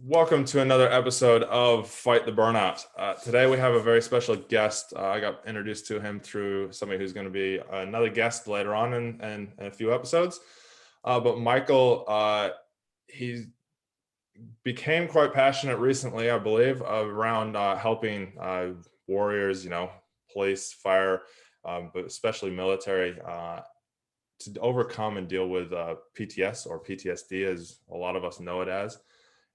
Welcome to another episode of Fight the Burnout. Today we have a very special guest. I got introduced to him through somebody who's going to be another guest later on in a few episodes. But Michael, he became quite passionate recently, I believe, around helping warriors, police, fire, but especially military, to overcome and deal with PTS or PTSD, as a lot of us know it as.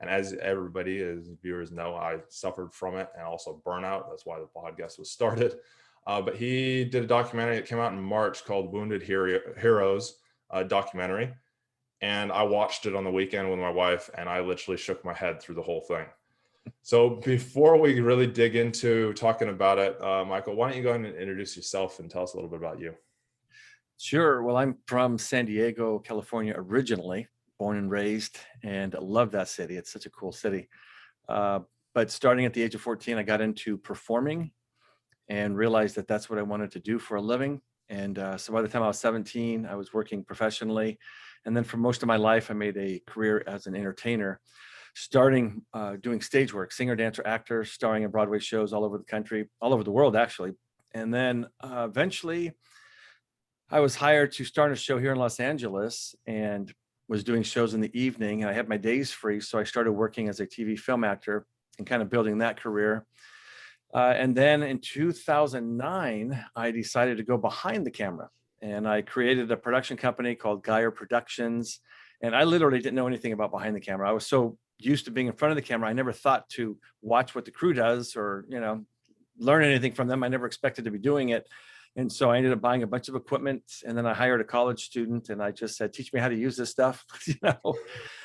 And as everybody, as viewers know, I suffered from it and also burnout. That's why the podcast was started. But he did a documentary that came out in March called Wounded Heroes documentary. And I watched it on the weekend with my wife, and I literally shook my head through the whole thing. So before we really dig into talking about it, Michael, why don't you go ahead and introduce yourself and tell us a little bit about you? Sure. Well, I'm from San Diego, California, originally, born and raised, and I love that city. It's such a cool city. Uh, but starting at the age of 14, I got into performing and realized that that's what I wanted to do for a living. And so by the time I was 17, I was working professionally. And then for most of my life, I made a career as an entertainer, starting doing stage work, singer, dancer, actor, starring in Broadway shows all over the country, all over the world, actually. And then eventually, I was hired to start a show here in Los Angeles and was doing shows in the evening. And I had my days free. So I started working as a TV film actor and kind of building that career. And then in 2009, I decided to go behind the camera and I created a production company called Gier Productions. And I literally didn't know anything about behind the camera. I was so used to being in front of the camera. I never thought to watch what the crew does or, learn anything from them. I never expected to be doing it. And so I ended up buying a bunch of equipment, and then I hired a college student and I just said, teach me how to use this stuff,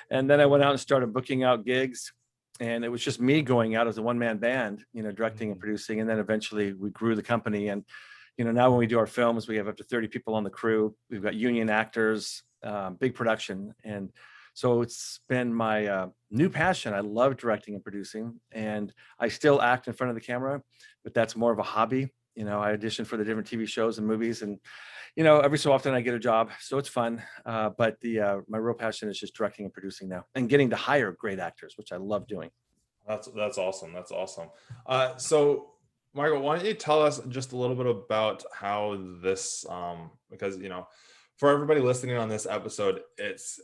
And then I went out and started booking out gigs. And it was just me going out as a one-man band, directing and producing. And then eventually we grew the company. And, now when we do our films, we have up to 30 people on the crew. We've got union actors, big production. And so it's been my new passion. I love directing and producing, and I still act in front of the camera, but that's more of a hobby. I audition for the different TV shows and movies, and every so often I get a job, so it's fun. But the my real passion is just directing and producing now, and getting to hire great actors, which I love doing. That's awesome. That's awesome. So, Michael, why don't you tell us just a little bit about how this, because for everybody listening on this episode, it's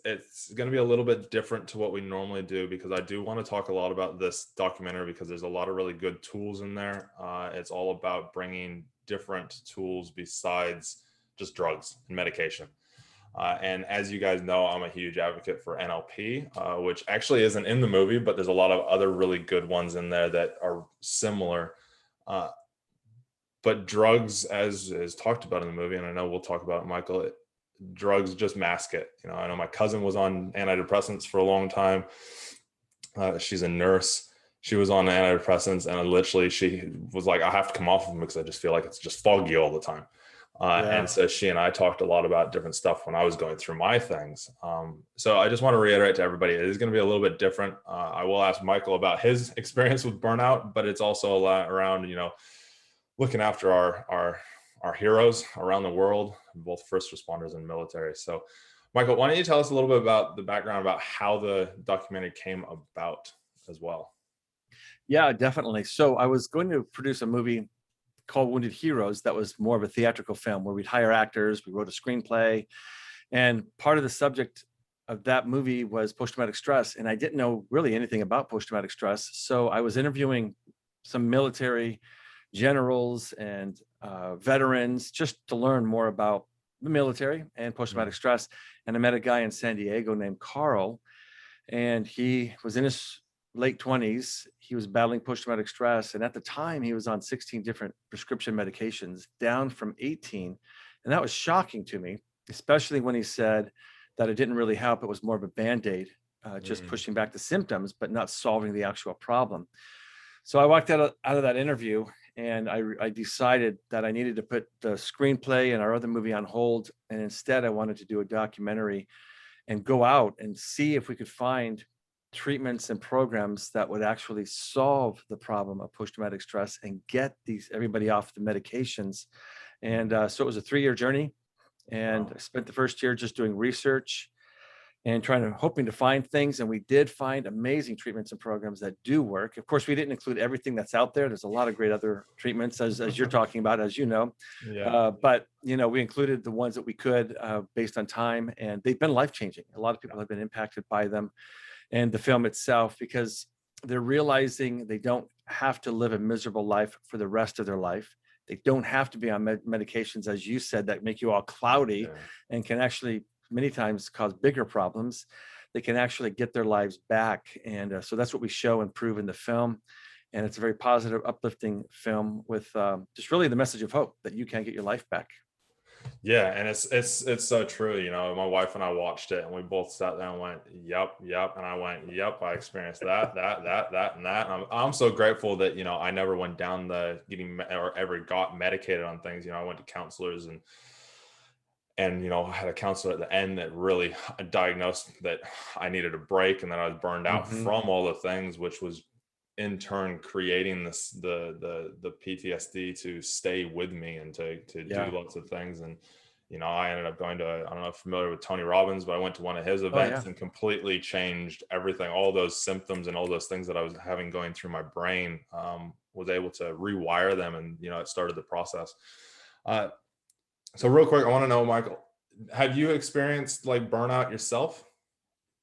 going to be a little bit different to what we normally do, because I do want to talk a lot about this documentary because there's a lot of really good tools in there. It's all about bringing different tools besides just drugs and medication. And as you guys know, I'm a huge advocate for NLP, which actually isn't in the movie, but there's a lot of other really good ones in there that are similar. Uh, but drugs, as is talked about in the movie, and I know we'll talk about it, Michael, drugs just mask it. I know my cousin was on antidepressants for a long time. She's a nurse. She was on antidepressants, and literally she was like, I have to come off of them because I just feel like it's just foggy all the time. Yeah. And so she and I talked a lot about different stuff when I was going through my things. So I just want to reiterate to everybody, it is going to be a little bit different. I will ask Michael about his experience with burnout, but it's also a lot around, looking after our heroes around the world, both first responders and military. So Michael, why don't you tell us a little bit about the background about how the documentary came about as well? Yeah, definitely. So I was going to produce a movie called Wounded Heroes that was more of a theatrical film where we'd hire actors, we wrote a screenplay, and part of the subject of that movie was post-traumatic stress. And I didn't know really anything about post-traumatic stress. So I was interviewing some military generals and veterans just to learn more about the military and post-traumatic stress. And I met a guy in San Diego named Carl, and he was in his late 20s. He was battling post-traumatic stress. And at the time, he was on 16 different prescription medications, down from 18. And that was shocking to me, especially when he said that it didn't really help. It was more of a Band-Aid, just pushing back the symptoms, but not solving the actual problem. So I walked out of that interview, and I decided that I needed to put the screenplay and our other movie on hold. And instead, I wanted to do a documentary and go out and see if we could find treatments and programs that would actually solve the problem of post-traumatic stress and get everybody off the medications. And so it was a 3-year journey. And Wow. I spent the first year just doing research. and hoping to find things. And we did find amazing treatments and programs that do work. Of course, we didn't include everything that's out there. There's a lot of great other treatments, as you're talking about, as you know. Yeah. But we included the ones that we could based on time, and they've been life-changing. A lot of people have been impacted by them and the film itself, because they're realizing they don't have to live a miserable life for the rest of their life. They don't have to be on medications, as you said, that make you all cloudy and can actually many times cause bigger problems. They can actually get their lives back. And so that's what we show and prove in the film. And it's a very positive, uplifting film with just really the message of hope that you can get your life back. Yeah, and it's so true. My wife and I watched it, and we both sat there and went, "Yep, yep," and I went, "Yep, I experienced that, and that." And I'm so grateful that I never went down the or ever got medicated on things. I went to counselors and I had a counselor at the end that really diagnosed that I needed a break, and that I was burned out from all the things, which was in turn creating the PTSD to stay with me and to do lots of things. And I ended up going to, I don't know if you're familiar with Tony Robbins, but I went to one of his events and completely changed everything. All those symptoms and all those things that I was having going through my brain, was able to rewire them, and it started the process. So real quick, I want to know, Michael, have you experienced like burnout yourself?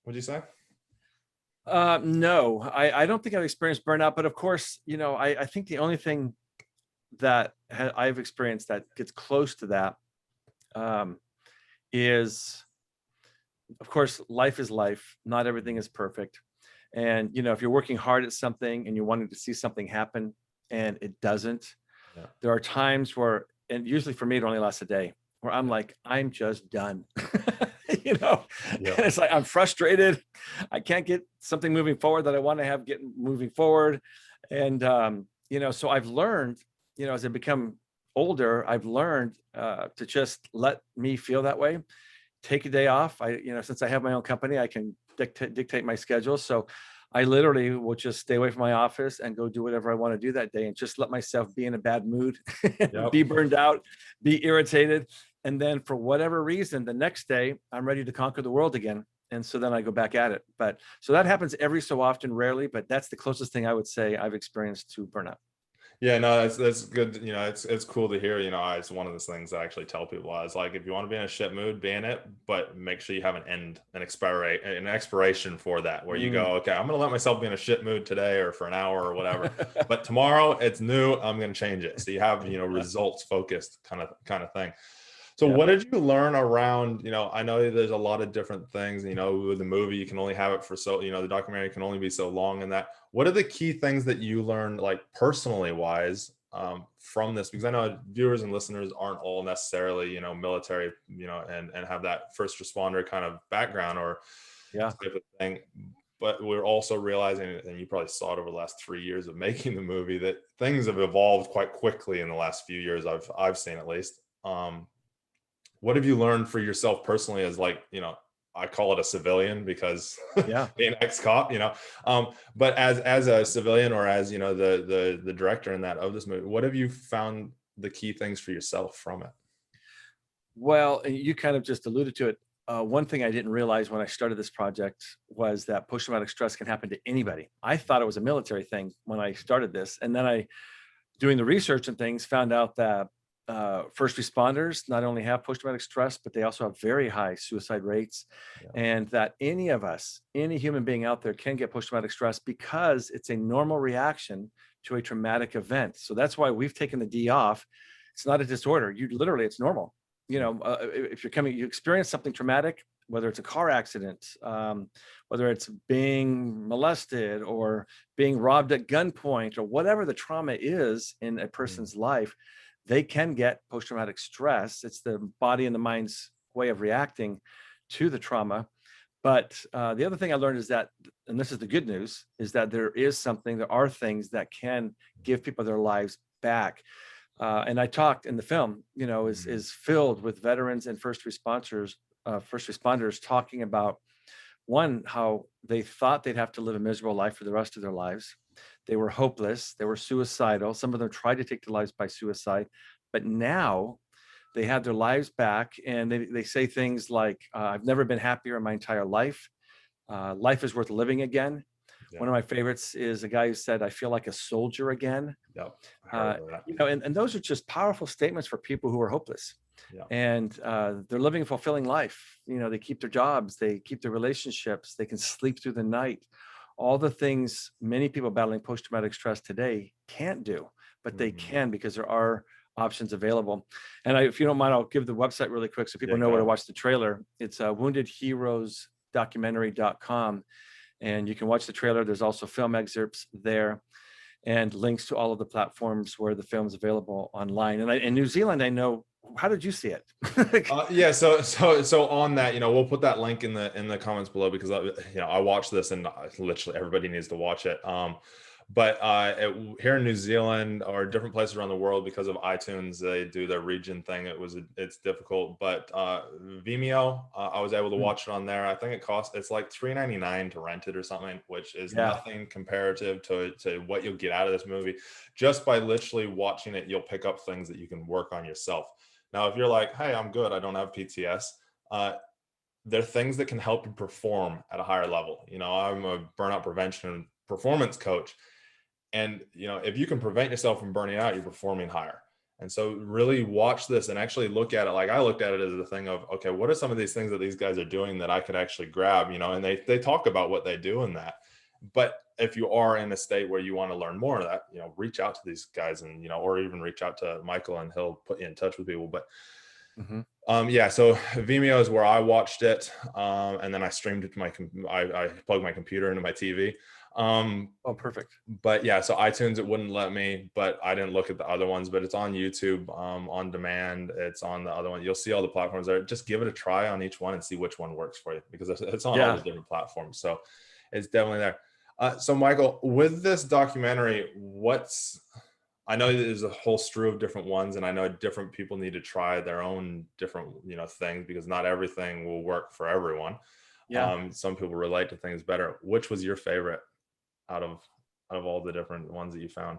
Would you say? No, I don't think I've experienced burnout, but of course, I think the only thing that I've experienced that gets close to that is, of course, life is life. Not everything is perfect. And, if you're working hard at something and you're wanting to see something happen and it doesn't, there are times where, and usually for me, it only lasts a day, where I'm like, I'm just done. And it's like, I'm frustrated. I can't get something moving forward that I want to have moving forward. And, so I've learned, as I become older, I've learned to just let me feel that way. Take a day off. Since I have my own company, I can dictate my schedule. So I literally will just stay away from my office and go do whatever I want to do that day, and just let myself be in a bad mood, be burned out, be irritated. And then for whatever reason, the next day I'm ready to conquer the world again. And so then I go back at it. But so that happens every so often, rarely, but that's the closest thing I would say I've experienced to burnout. Yeah, no, that's good. It's cool to hear. It's one of those things I actually tell people. I was like, if you want to be in a shit mood, be in it, but make sure you have an expiration for that, where you go, okay, I'm going to let myself be in a shit mood today or for an hour or whatever, but tomorrow it's new. I'm going to change it. So you have, results focused kind of thing. So what did you learn around, I know there's a lot of different things, with the movie, you can only have it for the documentary can only be so long, and that, what are the key things that you learned, like personally wise, from this? Because I know viewers and listeners aren't all necessarily, military, and have that first responder kind of background or type of thing. But we're also realizing, and you probably saw it over the last 3 years of making the movie, that things have evolved quite quickly in the last few years. I've seen, at least. What have you learned for yourself personally as, like, I call it a civilian because being ex-cop, but as a civilian, or as, the director of this movie, what have you found the key things for yourself from it? Well, you kind of just alluded to it. One thing I didn't realize when I started this project was that post-traumatic stress can happen to anybody. I thought it was a military thing when I started this. And then doing the research and things, found out that first responders not only have post-traumatic stress, but they also have very high suicide rates. And that any of us, any human being out there, can get post-traumatic stress because it's a normal reaction to a traumatic event. So that's why we've taken the D off. It's not a disorder. It's normal. If you experience something traumatic, whether it's a car accident, whether it's being molested or being robbed at gunpoint, or whatever the trauma is in a person's life, they can get post-traumatic stress. It's the body and the mind's way of reacting to the trauma. But the other thing I learned is that, and this is the good news, is that there are things that can give people their lives back. And I talked in the film, is filled with veterans and first responders talking about, one, how they thought they'd have to live a miserable life for the rest of their lives. They were hopeless. They were suicidal. Some of them tried to take their lives by suicide. But now They have their lives back, and they say things like, I've never been happier in my entire life. Life is worth living again. Yeah. One of my favorites is a guy who said, I feel like a soldier again. Yep. I heard of that. And those are just powerful statements for people who are hopeless. Yeah. And they're living a fulfilling life. They keep their jobs, they keep their relationships, they can sleep through the night. All the things many people battling post-traumatic stress today can't do, but they can, because there are options available. And if you don't mind, I'll give the website really quick so people know where to watch the trailer. It's woundedheroesdocumentary.com. And you can watch the trailer. There's also film excerpts there and links to all of the platforms where the film is available online. And in New Zealand, I know. How did you see it? Yeah. So on that, we'll put that link in the comments below, because I watched this and literally everybody needs to watch it. But here in New Zealand or different places around the world, because of iTunes, they do their region thing. It's difficult, but Vimeo, I was able to watch it on there. I think it's like $3.99 to rent it or something, which is nothing comparative to what you'll get out of this movie. Just by literally watching it, you'll pick up things that you can work on yourself. Now, if you're like, hey, I'm good, I don't have PTS, there are things that can help you perform at a higher level. I'm a burnout prevention and performance coach. And, if you can prevent yourself from burning out, you're performing higher. And so really watch this and actually look at it. Like I looked at it as a thing of, okay, what are some of these things that these guys are doing that I could actually grab, and they talk about what they do in that. But if you are in a state where you want to learn more of that, reach out to these guys and, or even reach out to Michael and he'll put you in touch with people. But so Vimeo is where I watched it. And then I streamed it to I plugged my computer into my TV. Perfect. But yeah, so iTunes, it wouldn't let me, but I didn't look at the other ones, but it's on YouTube, on demand. It's on the other one. You'll see all the platforms there. Just give it a try on each one and see which one works for you, because it's on all the different platforms. So it's definitely there. So Michael, with this documentary, I know there's a whole slew of different ones, and I know different people need to try their own different, things, because not everything will work for everyone. Some people relate to things better. Which was your favorite out of all the different ones that you found?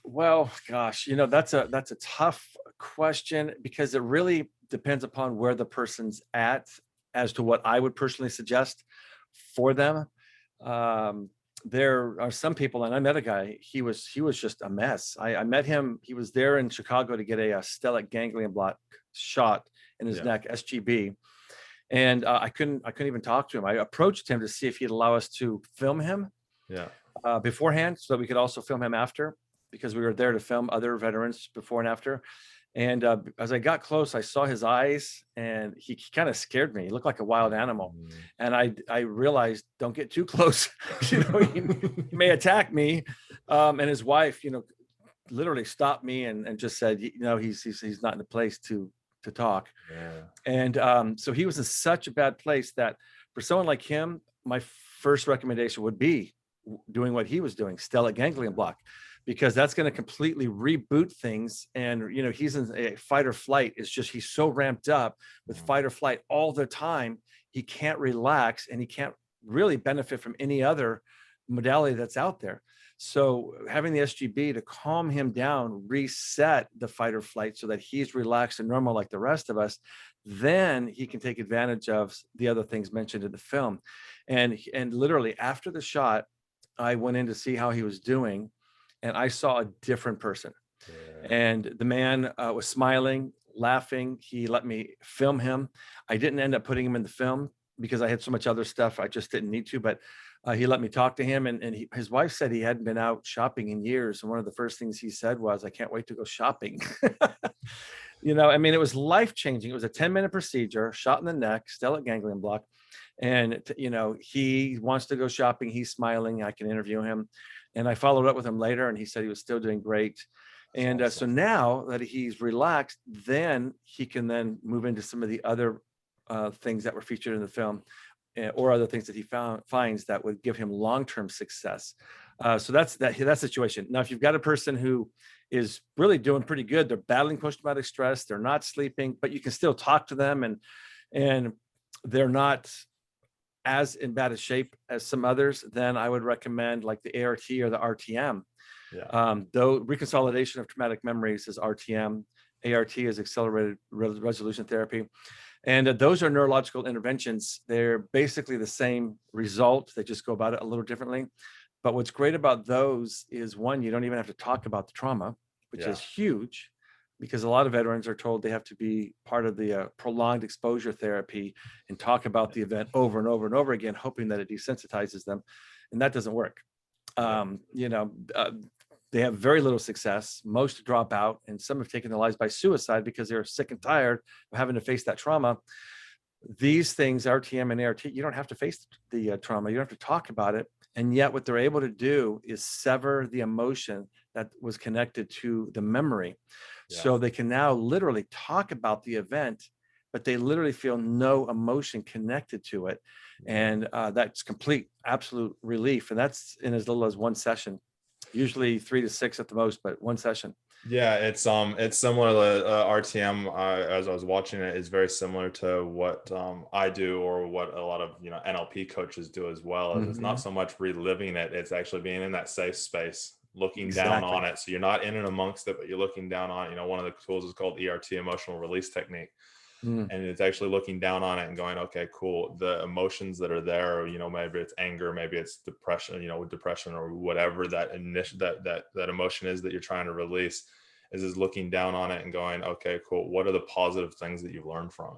Well, gosh, that's a tough question, because it really depends upon where the person's at as to what I would personally suggest for them. There are some people, and I met a guy, he was just a mess. I met him, he was there in Chicago to get a stellate ganglion block shot in his neck, SGB. And I couldn't even talk to him. I approached him to see if he'd allow us to film him beforehand, so that we could also film him after, because we were there to film other veterans before and after. And as I got close, I saw his eyes, and he kind of scared me. He looked like a wild animal. And I realized, don't get too close. He may attack me. And his wife, literally stopped me and just said, he's not in a place to talk. And so he was in such a bad place that for someone like him, my first recommendation would be doing what he was doing, stellate ganglion block, because that's going to completely reboot things. And, he's in a fight or flight. He's so ramped up with fight or flight all the time. He can't relax, and he can't really benefit from any other modality that's out there. So having the SGB to calm him down, reset the fight or flight so that he's relaxed and normal like the rest of us, then he can take advantage of the other things mentioned in the film. And literally after the shot, I went in to see how he was doing, and I saw a different person. And the man was smiling, laughing. He let me film him. I didn't end up putting him in the film because I had so much other stuff. I just didn't need to, but he let me talk to him. And his wife said he hadn't been out shopping in years. And one of the first things he said was, I can't wait to go shopping. It was life-changing. It was a 10-minute procedure, shot in the neck, stellate ganglion block. And, he wants to go shopping. He's smiling. I can interview him. And I followed up with him later, and he said he was still doing great. And so now that he's relaxed, then he can then move into some of the other things that were featured in the film, or other things that he finds that would give him long-term success. So that's that situation. Now, if you've got a person who is really doing pretty good, they're battling post-traumatic stress, they're not sleeping, but you can still talk to them, and they're not as in bad a shape as some others, then I would recommend like the ART or the RTM. Though reconsolidation of traumatic memories is RTM, ART is accelerated resolution therapy. And those are neurological interventions. They're basically the same result. They just go about it a little differently. But what's great about those is, one, you don't even have to talk about the trauma, which is huge, because a lot of veterans are told they have to be part of the prolonged exposure therapy and talk about the event over and over and over again, hoping that it desensitizes them. And that doesn't work. You know, they have very little success. Most drop out, and some have taken their lives by suicide because they're sick and tired of having to face that trauma. These things, RTM and ART, you don't have to face the trauma. You don't have to talk about it. And yet what they're able to do is sever the emotion that was connected to the memory. So they can now literally talk about the event, but they literally feel no emotion connected to it. And that's complete, absolute relief. And that's in as little as one session, usually 3 to 6 at the most, but one session. Yeah, it's similar to RTM. As I was watching it, is very similar to what I do, or what a lot of NLP coaches do as well. It's not so much reliving it; it's actually being in that safe space, looking down on it. So you're not in and amongst it, but you're looking down on it. One of the tools is called ERT, emotional release technique. And it's actually looking down on it and going, okay, cool. The emotions that are there, maybe it's anger, maybe it's depression, with depression or whatever that emotion is that you're trying to release, is looking down on it and going, okay, cool. What are the positive things that you've learned from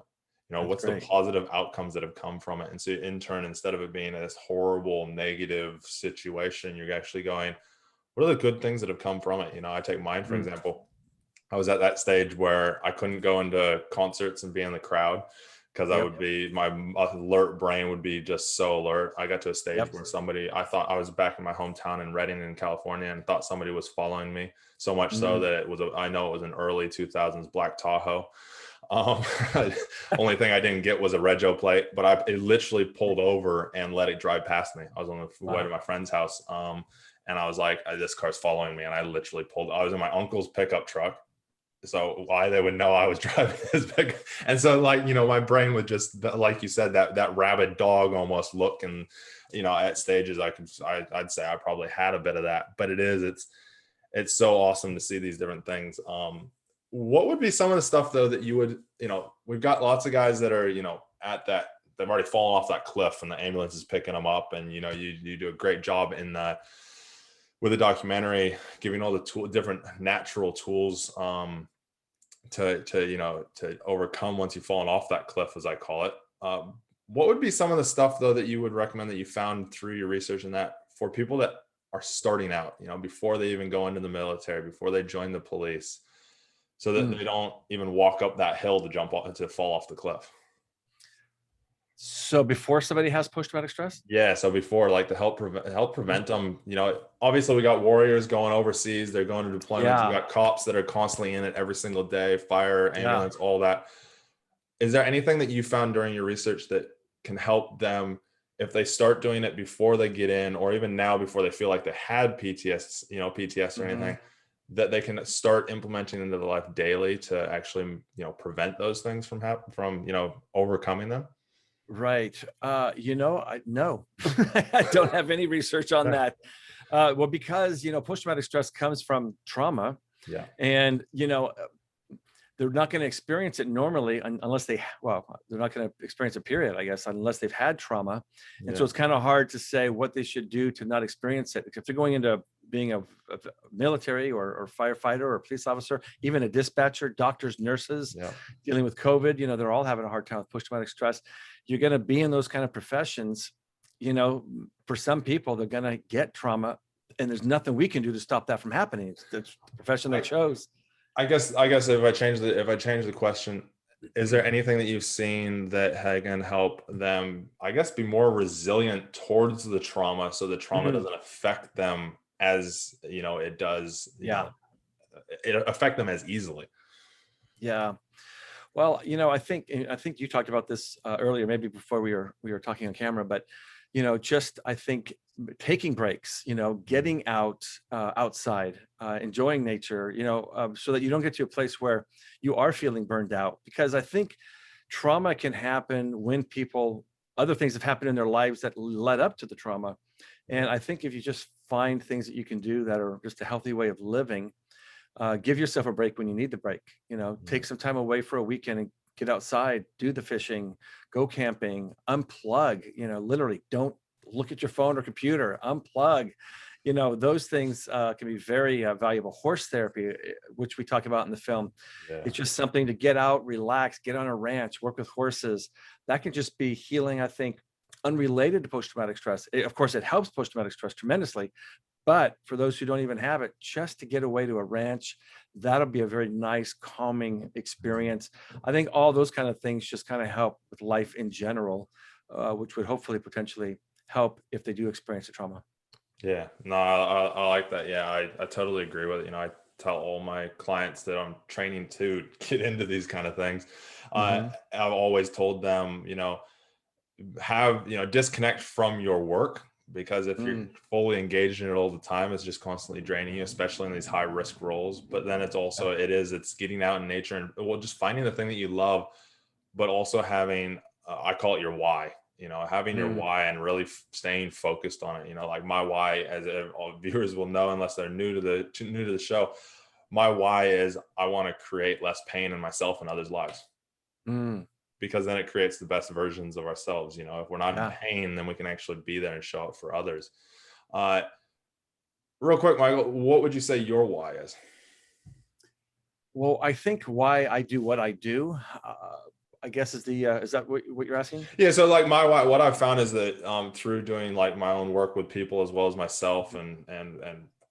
it? What's the positive outcomes that have come from it? And so in turn, instead of it being this horrible, negative situation, you're actually going, what are the good things that have come from it? I take mine, for example. I was at that stage where I couldn't go into concerts and be in the crowd because I would be, my alert brain would be just so alert. I got to a stage where I thought I was back in my hometown in Redding in California, and thought somebody was following me, so much so that I know it was an early 2000s black Tahoe. Only thing I didn't get was a rego plate, but it literally pulled over and let it drive past me. I was on the way to my friend's house. And I was like, this car's following me. And I literally I was in my uncle's pickup truck. So why they would know I was driving his pickup. And so my brain would just, like you said, that rabid dog almost look. And, at stages I'd say I probably had a bit of that, but it's so awesome to see these different things. What would be some of the stuff though that you would, we've got lots of guys that are, at that, they've already fallen off that cliff and the ambulance is picking them up. And, you do a great job in that with the documentary, giving all the different natural tools, to overcome once you've fallen off that cliff, as I call it. What would be some of the stuff though that you would recommend that you found through your research in that, for people that are starting out, before they even go into the military, before they join the police, so that they don't even walk up that hill to fall off the cliff? So before somebody has post-traumatic stress? Yeah. So before, like, to help prevent them, obviously we got warriors going overseas. They're going to deployments. We got cops that are constantly in it every single day, fire, ambulance, all that. Is there anything that you found during your research that can help them if they start doing it before they get in, or even now before they feel like they had PTS or anything, that they can start implementing into their life daily to actually, prevent those things from overcoming them? Right. No, I don't have any research on that. Well, because, post-traumatic stress comes from trauma. Yeah. And, they're not going to experience it normally unless they're not going to experience a period, I guess, unless they've had trauma. And so it's kind of hard to say what they should do to not experience it. If they're going into being a military or firefighter or police officer, even a dispatcher, doctors, nurses, dealing with COVID, they're all having a hard time with post-traumatic stress. You're going to be in those kind of professions, for some people, they're going to get trauma, and there's nothing we can do to stop that from happening. It's the profession they chose. I guess if I change the question, is there anything that you've seen that can help them, I guess, be more resilient towards the trauma, so the trauma doesn't affect them as, it does, it affect them as easily? Yeah. Well, I think you talked about this earlier, maybe before we were talking on camera, but I think taking breaks, getting outside, enjoying nature, so that you don't get to a place where you are feeling burned out. Because I think trauma can happen when other things have happened in their lives that led up to the trauma. And I think if you just find things that you can do that are just a healthy way of living, Give yourself a break when you need the break. Take some time away for a weekend and get outside, do the fishing, go camping, unplug. Literally, don't look at your phone or computer. Unplug. Those things can be very valuable. Horse therapy, which we talk about in the film, Yeah. it's just something to get out, relax, get on a ranch, work with horses. That can just be healing, I think, unrelated to post-traumatic stress. Of course, it helps post-traumatic stress tremendously. But for those who don't even have it, just to get away to a ranch, that'll be a very nice, calming experience. I think all those kind of things just kind of help with life in general, which would hopefully potentially help if they do experience a trauma. Yeah, no, I like that. Yeah, I totally agree with it. I tell all my clients that I'm training to get into these kind of things. Hmm. I've always told them, have, disconnect from your work, because if you're Mm, fully engaged in it all the time, it's just constantly draining you, especially in these high risk roles. But then it's yeah. also, it's getting out in nature and, well, just finding the thing that you love, but also having, I call it your why, having your Mm, why and really staying focused on it. Like my why, as all viewers will know, unless they're new to the show, my why is I want to create less pain in myself and others' lives, mm, because then it creates the best versions of ourselves. If we're not in yeah. pain, then we can actually be there and show up for others. uh Real quick, Michael, what would you say your why is? Well, I think why I do what I do, I guess is that what you're asking? Yeah, so like my why, what I've found is that through doing like my own work with people as well as myself and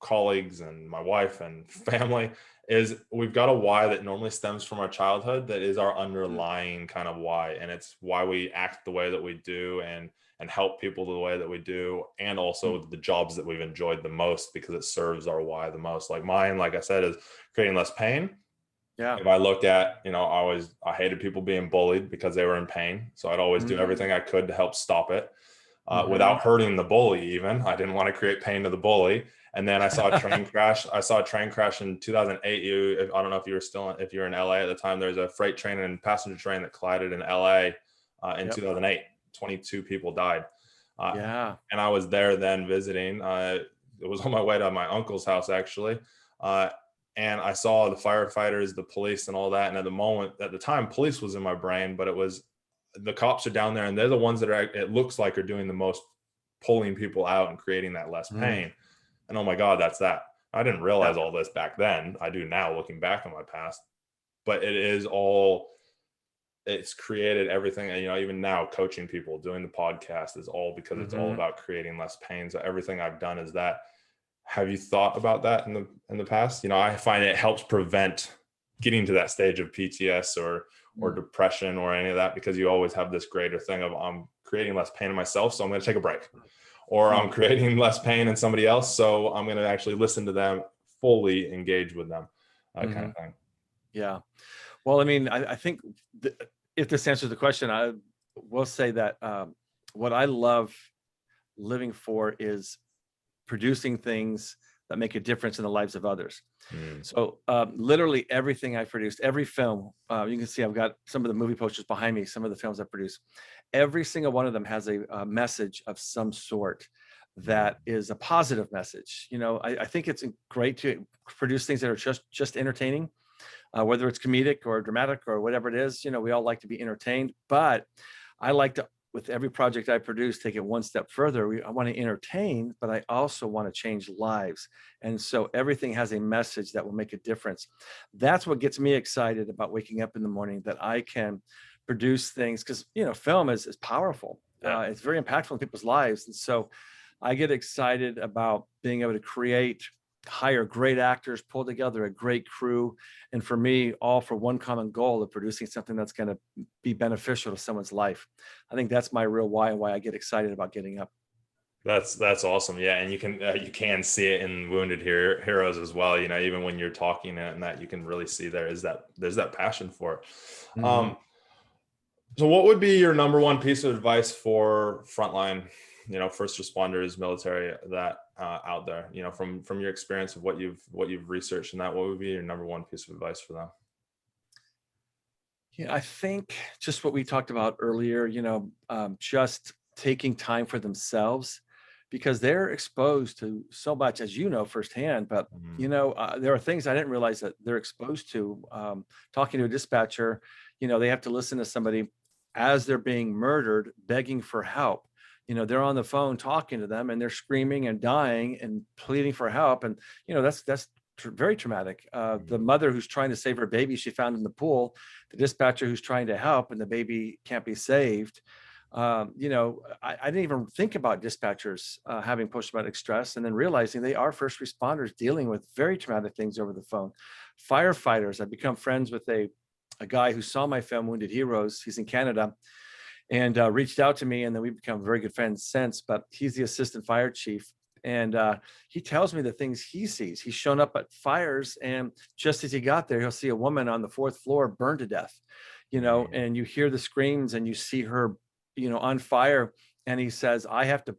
colleagues and my wife and family, is we've got a why that normally stems from our childhood, that is our Mm, underlying kind of why, and it's why we act the way that we do and help people the way that we do, and mm, also the jobs that we've enjoyed the most because it serves our why the most. Like mine, like I said, is creating less pain. yeah. If I look at, I hated people being bullied because they were in pain. So I'd always do Mm, everything I could to help stop it, hmm. without hurting the bully. Even I didn't want to create pain to the bully. And then I saw a train crash. I saw a train crash in 2008. I don't know if you were if you were in LA at the time. There's a freight train and passenger train that collided in LA in Yep. 2008. 22 people died. Uh, Yeah. and I was there then visiting. It was on my way to my uncle's house, actually. Uh, and I saw the firefighters, the police, and all that. And at the time, police was in my brain, but it was the cops are down there, and they're the ones that it looks like are doing the most pulling people out and creating that less Mm, pain. And oh my God, that's that. I didn't yeah. realize all this back then. I do now, looking back on my past. But it is all, it's created everything. And, even now, coaching people, doing the podcast is all because it's all Hmm. about creating less pain. So everything I've done is that. Have you thought about that in the past? I find it helps prevent getting to that stage of PTS or Mm, depression or any of that, because you always have this greater thing of, I'm creating less pain in myself, so I'm going to take a break, or I'm mm, creating less pain in somebody else, so I'm going to actually listen to them, fully engage with them, kind hmm. of thing. Yeah. Well, I mean, I think th if this answers the question, I will say that what I love living for is producing things that make a difference in the lives of others. Mm, So literally everything I produced, every film, you can see I've got some of the movie posters behind me, some of the films I produce. Every single one of them has a message of some sort mm, that is a positive message. I think it's great to produce things that are just entertaining, whether it's comedic or dramatic or whatever it is. We all like to be entertained, but I like to, with every project I produce, take it one step further. I want to entertain, but I also want to change lives. And so everything has a message that will make a difference. That's what gets me excited about waking up in the morning, that I can produce things, because, film is powerful. yeah. It's very impactful in people's lives. And so I get excited about being able to hire great actors, pull together a great crew, and for me, all for one common goal of producing something that's going to be beneficial to someone's life. I think that's my real why, and why I get excited about getting up. That's awesome. Yeah, and you can see it in Wounded Heroes as well. Even when you're talking and that, you can really see there's that passion for it. Hmm. Um, So what would be your number one piece of advice for frontline, first responders, military, that out there, from your experience of what you've researched, and that, what would be your number one piece of advice for them? Yeah, I think just what we talked about earlier, just taking time for themselves, because they're exposed to so much, as you know firsthand. But Mhm. there are things I didn't realize that they're exposed to. Talking to a dispatcher, they have to listen to somebody as they're being murdered, begging for help. They're on the phone talking to them, and they're screaming and dying and pleading for help. And that's very traumatic. The Mhm. mother who's trying to save her baby she found in the pool, the dispatcher who's trying to help, and the baby can't be saved. I didn't even think about dispatchers having post-traumatic stress, and then realizing they are first responders dealing with very traumatic things over the phone. Firefighters, I've become friends with a guy who saw my film Wounded Heroes. He's in Canada, and reached out to me, and then we've become very good friends since. But he's the assistant fire chief, and he tells me the things he sees. He's shown up at fires, and just as he got there, he'll see a woman on the fourth floor burned to death, Mhm. and you hear the screams, and you see her, on fire. And he says, I have to,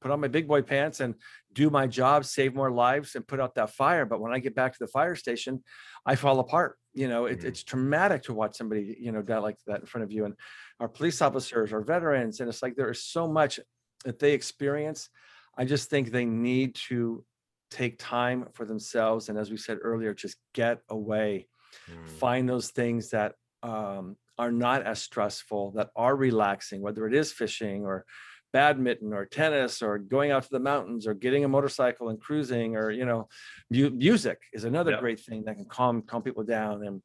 put on my big boy pants and do my job, save more lives, and put out that fire. But when I get back to the fire station, I fall apart. Mhm. It's traumatic to watch somebody, die like that in front of you. And our police officers, our veterans, and it's like there is so much that they experience. I just think they need to take time for themselves. And as we said earlier, just get away, Mhm. find those things that are not as stressful, that are relaxing, whether it is fishing or badminton or tennis or going out to the mountains or getting a motorcycle and cruising, or music is another Yep. great thing that can calm people down. And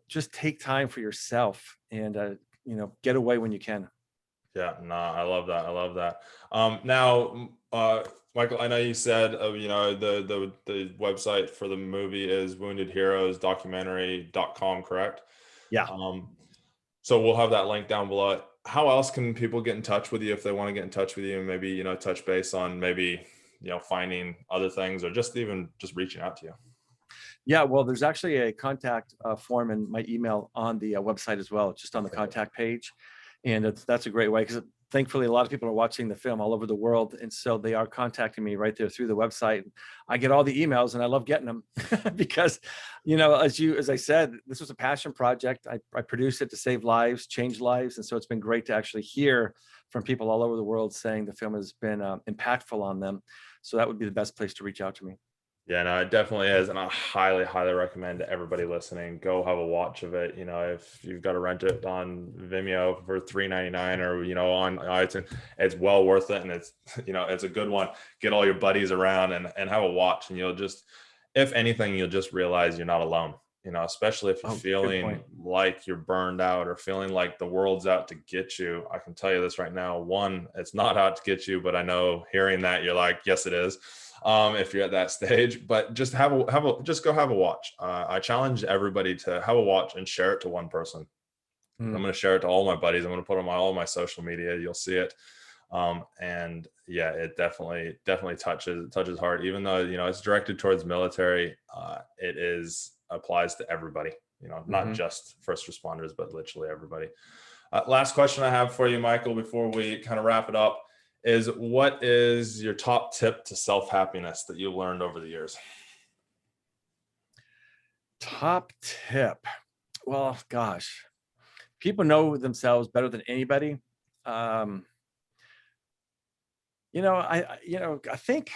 just take time for yourself, and get away when you can. Yeah, no, I love that. I love that. Now, Michael, I know you said, the website for the movie is woundedheroesdocumentary.com, correct? Yeah. Um, so we'll have that link down below. How else can people get in touch with you if they want to get in touch with you and maybe, touch base on maybe, finding other things or just even just reaching out to you? Yeah, well, there's actually a contact form in my email on the website as well, just on the Perfect. contact page. And that's a great way, because thankfully a lot of people are watching the film all over the world. And so they are contacting me right there through the website. I get all the emails, and I love getting them because, as I said, this was a passion project. I produced it to save lives, change lives. And so it's been great to actually hear from people all over the world saying the film has been impactful on them. So that would be the best place to reach out to me. Yeah, no, it definitely is, and I highly, highly recommend to everybody listening, go have a watch of it. If you've got to rent it on Vimeo for $3.99 or on iTunes, it's well worth it, and it's it's a good one. Get all your buddies around and have a watch, and you'll just, if anything, you'll just realize you're not alone. Especially if you're Oh, good point. feeling like you're burned out or feeling like the world's out to get you. I can tell you this right now: one, it's not out to get you, but I know hearing that you're like, yes, it is, if you're at that stage. But just just go have a watch. I challenge everybody to have a watch and share it to one person. I'm Mm. going to share it to all my buddies. I'm going to put it on all my social media. You'll see it. And yeah, it definitely touches heart. Even though it's directed towards military, it is applies to everybody. Not Mhm. just first responders, but literally everybody. Last question I have for you, Michael, before we kind of wrap it up, is what is your top tip to self happiness that you've learned over the years? Top tip. Well, gosh, people know themselves better than anybody. Um, I think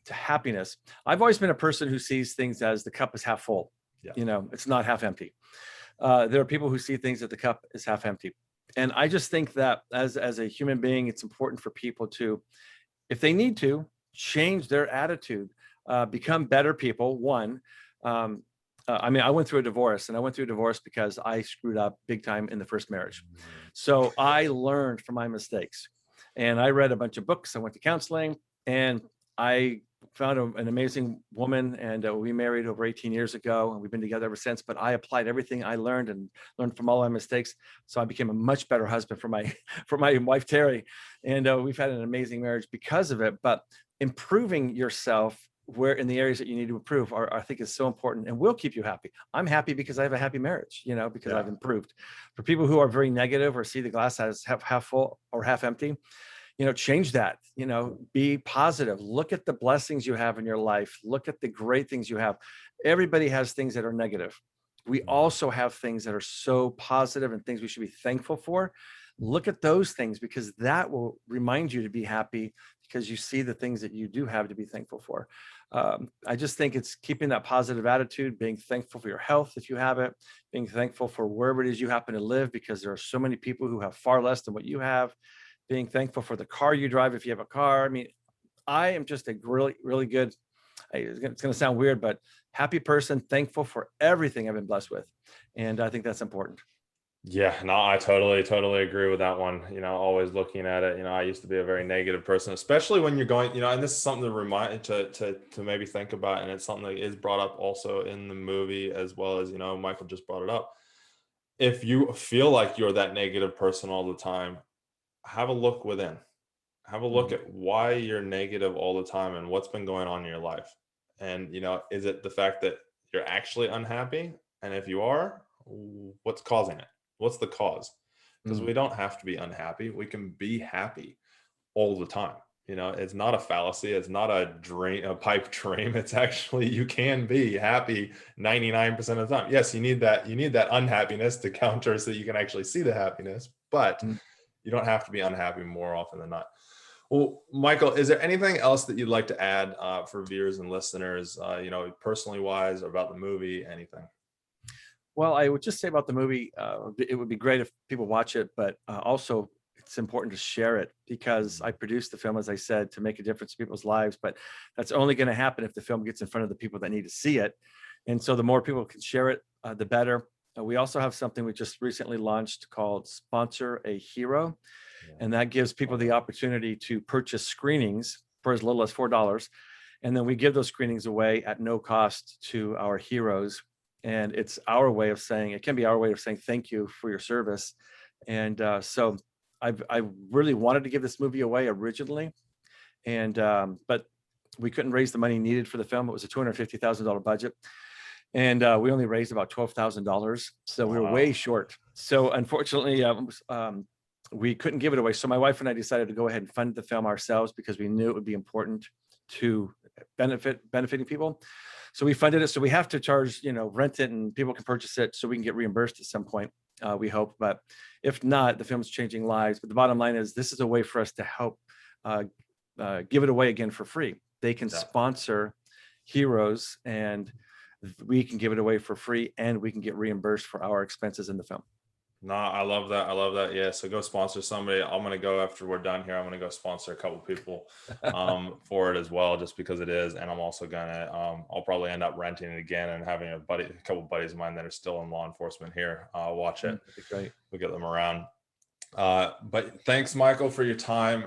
to happiness, I've always been a person who sees things as the cup is half full. Yeah. It's not half empty. There are people who see things that the cup is half empty. And I just think that as a human being, it's important for people to, if they need to, change their attitude, become better people. One, um, I mean, I went through a divorce, and I went through a divorce because I screwed up big time in the first marriage. Mhm. So I learned from my mistakes, and I read a bunch of books. I went to counseling, and I found an amazing woman, and we married over 18 years ago, and we've been together ever since. But I applied everything I learned and learned from all my mistakes, so I became a much better husband for my for my wife Terry, and we've had an amazing marriage because of it. But improving yourself where in the areas that you need to improve I think is so important, and will keep you happy. I'm happy because I have a happy marriage, because Yeah. I've improved. For people who are very negative or see the glass as half full or half empty, change that. Be positive. Look at the blessings you have in your life. Look at the great things you have. Everybody has things that are negative. We Mhm. also have things that are so positive and things we should be thankful for. Look at those things, because that will remind you to be happy, because you see the things that you do have to be thankful for. I just think it's keeping that positive attitude, being thankful for your health if you have it, being thankful for wherever it is you happen to live, because there are so many people who have far less than what you have, being thankful for the car you drive if you have a car. I mean, I am just a really, really good, it's going to sound weird, but happy person, thankful for everything I've been blessed with. And I think that's important. Yeah, no, I totally agree with that one. Always looking at it. I used to be a very negative person, especially when you're going, and this is something to remind to maybe think about, and it's something that is brought up also in the movie, as well as, Michael just brought it up. If you feel like you're that negative person all the time, have a look within. Have a look Mhm. at why you're negative all the time and what's been going on in your life. And, is it the fact that you're actually unhappy? And if you are, what's causing it? What's the cause? Because Mm. we don't have to be unhappy. We can be happy all the time. It's not a fallacy. It's not a pipe dream. It's actually, you can be happy 99% of the time. Yes, you need that unhappiness to counter so you can actually see the happiness, but Mm. you don't have to be unhappy more often than not. Well, Michael, is there anything else that you'd like to add for viewers and listeners, personally wise, about the movie, anything? Well, I would just say about the movie, it would be great if people watch it, but also it's important to share it, because I produced the film, as I said, to make a difference in people's lives. But that's only going to happen if the film gets in front of the people that need to see it. And so the more people can share it, the better. We also have something we just recently launched called Sponsor a Hero. Yeah. And that gives people the opportunity to purchase screenings for as little as $4. And then we give those screenings away at no cost to our heroes. And it's our way of saying, it can be our way of saying thank you for your service. And so I really wanted to give this movie away originally, and but we couldn't raise the money needed for the film. It was a $250,000 budget, and we only raised about $12,000, so we were Wow. way short. So unfortunately, we couldn't give it away. So my wife and I decided to go ahead and fund the film ourselves, because we knew it would be important to benefiting people. So we funded it. So we have to charge, rent it, and people can purchase it so we can get reimbursed at some point. We hope, but if not, the film's changing lives. But the bottom line is, this is a way for us to help uh, give it away again for free. They can Yeah. sponsor heroes, and we can give it away for free, and we can get reimbursed for our expenses in the film. No, I love that. I love that. Yeah. So go sponsor somebody. I'm going to go, after we're done here, I'm going to go sponsor a couple people for it as well, just because it is. And I'm also going to, I'll probably end up renting it again and having a couple buddies of mine that are still in law enforcement here watch it. That'd be great. We'll get them around. But thanks, Michael, for your time.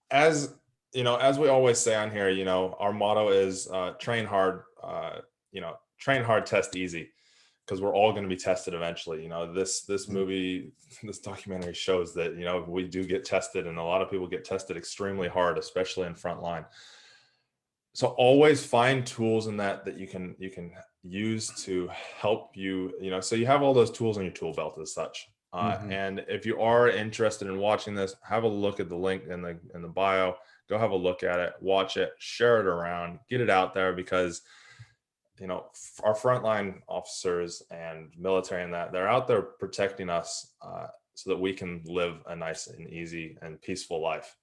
As as we always say on here, our motto is train hard, train hard, test easy, because we're all going to be tested eventually. This movie, this documentary shows that, we do get tested, and a lot of people get tested extremely hard, especially in frontline. So always find tools in that you can use to help you, so you have all those tools in your tool belt as such. And if you are interested in watching this, have a look at the link in the bio. Go have a look at it, watch it, share it around, get it out there, because our frontline officers and military and that, they're out there protecting us so that we can live a nice and easy and peaceful life.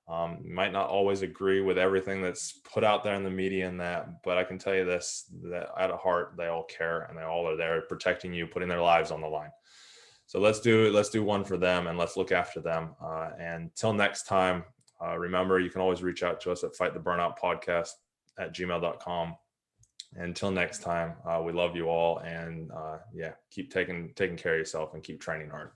You might not always agree with everything that's put out there in the media and that, but I can tell you this, that at a heart, they all care, and they all are there protecting you, putting their lives on the line. So let's do one for them, and let's look after them. And till next time, remember, you can always reach out to us at fighttheburnoutpodcast@gmail.com. Until next time, we love you all, and keep taking care of yourself and keep training hard.